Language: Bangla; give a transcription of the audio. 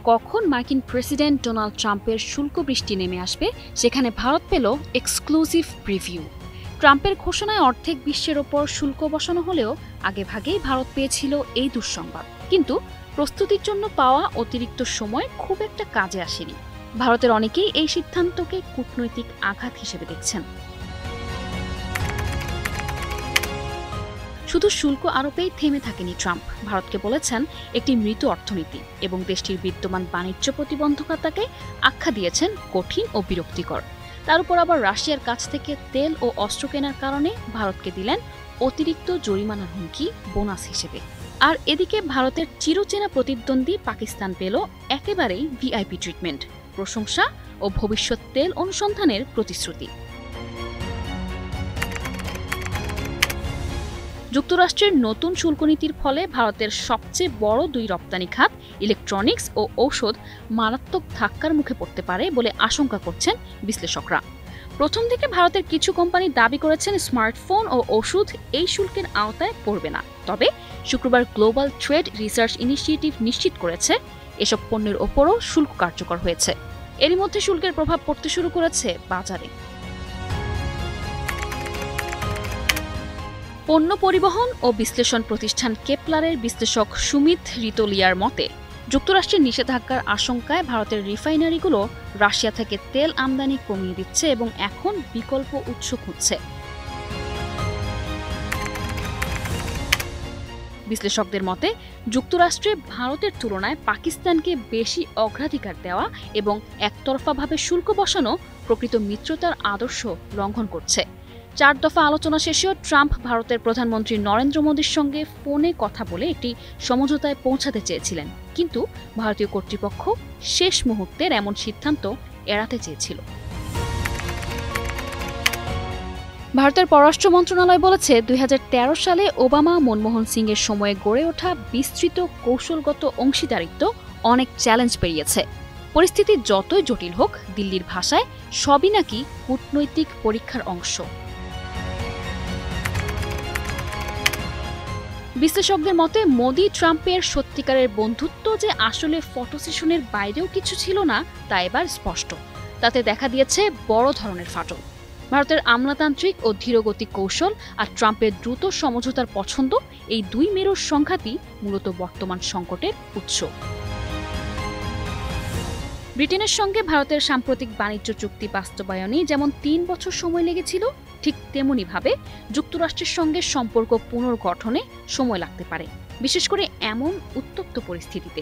কখন মার্কিন প্রেসিডেন্ট ডোনাল্ড ট্রাম্পের শুল্ক বৃষ্টি নেমে আসবে সেখানে ভারত পেল এক্সক্লুসিভ প্রিভিউ। ট্রাম্পের ঘোষণায় অর্ধেক বিশ্বের ওপর শুল্ক বসানো হলেও আগেভাগেই ভারত পেয়েছিল এই দুঃসংবাদ। কিন্তু প্রস্তুতির জন্য পাওয়া অতিরিক্ত সময় খুব একটা কাজে আসেনি। ভারতের অনেকেই এই সিদ্ধান্তকে কূটনৈতিক আঘাত হিসেবে দেখছেন। শুধু শুল্ক আরোপেই থেমে থাকেনি ট্রাম্প। ভারতকে বলেছেন একটি মৃত অর্থনীতি এবং দেশটির বিদ্যমান বাণিজ্য প্রতিবন্ধকতাকে আখ্যা দিয়েছেন কঠিন ও বিরক্তিকর। তার উপর আবার রাশিয়ার কাছ থেকে তেল ও অস্ত্র কেনার কারণে ভারতকে দিলেন অতিরিক্ত জরিমানার হুমকি বোনাস হিসেবে। আর এদিকে ভারতের চিরচেনা প্রতিদ্বন্দ্বী পাকিস্তান পেল একেবারেই ভিআইপি ট্রিটমেন্ট, প্রশংসা ও ভবিষ্যৎ তেল অনুসন্ধানের প্রতিশ্রুতি। যুক্তরাষ্ট্রের নতুন শুল্ক নীতির ফলে ভারতের সবচেয়ে বড় দুই রপ্তানি খাত ইলেকট্রনিক্স ও ঔষধ মারাত্মক ধাক্কার মুখে পড়তে পারে বলে আশঙ্কা করছেন বিশ্লেষকরা। প্রথম দিকে ভারতের কিছু কোম্পানি দাবি করেছেন স্মার্টফোন ও ওষুধ এই শুল্কের আওতায় পড়বে না। তবে শুক্রবার গ্লোবাল ট্রেড রিসার্চ ইনিশিয়েটিভ নিশ্চিত করেছে এসব পণ্যের ওপরও শুল্ক কার্যকর হয়েছে। এরই মধ্যে শুল্কের প্রভাব পড়তে শুরু করেছে বাজারে। পণ্য পরিবহন ও বিশ্লেষণ প্রতিষ্ঠান কেপলারের বিশ্লেষক সুমিত রিতোলিয়ার মতে, যুক্তরাষ্ট্রের নিষেধাজ্ঞার আশঙ্কায় ভারতের রিফাইনারিগুলো রাশিয়া থেকে তেল আমদানি কমিয়ে দিচ্ছে এবং এখন বিকল্প উৎস খুঁজছে। বিশ্লেষকদের মতে, যুক্তরাষ্ট্রে ভারতের তুলনায় পাকিস্তানকে বেশি অগ্রাধিকার দেওয়া এবং একতরফাভাবে শুল্ক বসানো প্রকৃত মিত্রতার আদর্শ লঙ্ঘন করছে। 4 দফা আলোচনা শেষেও ট্রাম্প ভারতের প্রধানমন্ত্রী নরেন্দ্র মোদীর সঙ্গে ফোনে কথা বলে একটি সমঝোতায় পৌঁছাতে চেয়েছিলেন, কিন্তু ভারতীয় কর্তৃপক্ষ শেষ মুহূর্তের এমন সিদ্ধান্ত এড়াতে চেয়েছিল। ভারতের পররাষ্ট্র মন্ত্রণালয় বলেছে, 2013 সালে ওবামা মনমোহন সিংয়ের সময়ে গড়ে ওঠা বিস্তৃত কৌশলগত অংশীদারিত্ব অনেক চ্যালেঞ্জ পেরিয়েছে। পরিস্থিতি যতই জটিল হোক, দিল্লির ভাষায় সবই নাকি কূটনৈতিক পরীক্ষার অংশ। বিশ্লেষকদের মতে, মোদি ট্রাম্পের সত্যিকারের বন্ধুত্ব যে আসলে ফটো সেশনের বাইরেও কিছু ছিল না তা এবার স্পষ্ট। তাতে দেখা দিয়েছে বড় ধরনের ফাটল। ভারতের আমলাতান্ত্রিক ও ধীরগতি কৌশল আর ট্রাম্পের দ্রুত সমঝোতার পছন্দ, এই দুই মেরুর সংঘাতই মূলত বর্তমান সংকটের উৎস। ব্রিটেনের সঙ্গে ভারতের সাম্প্রতিক বাণিজ্য চুক্তি বাস্তবায়নে যেমন 3 বছর সময় লেগেছিল, ঠিক তেমনিভাবে যুক্তরাষ্ট্রের সঙ্গে সম্পর্ক পুনর্গঠনে সময় লাগতে পারে, বিশেষ করে এমন উত্তপ্ত পরিস্থিতিতে।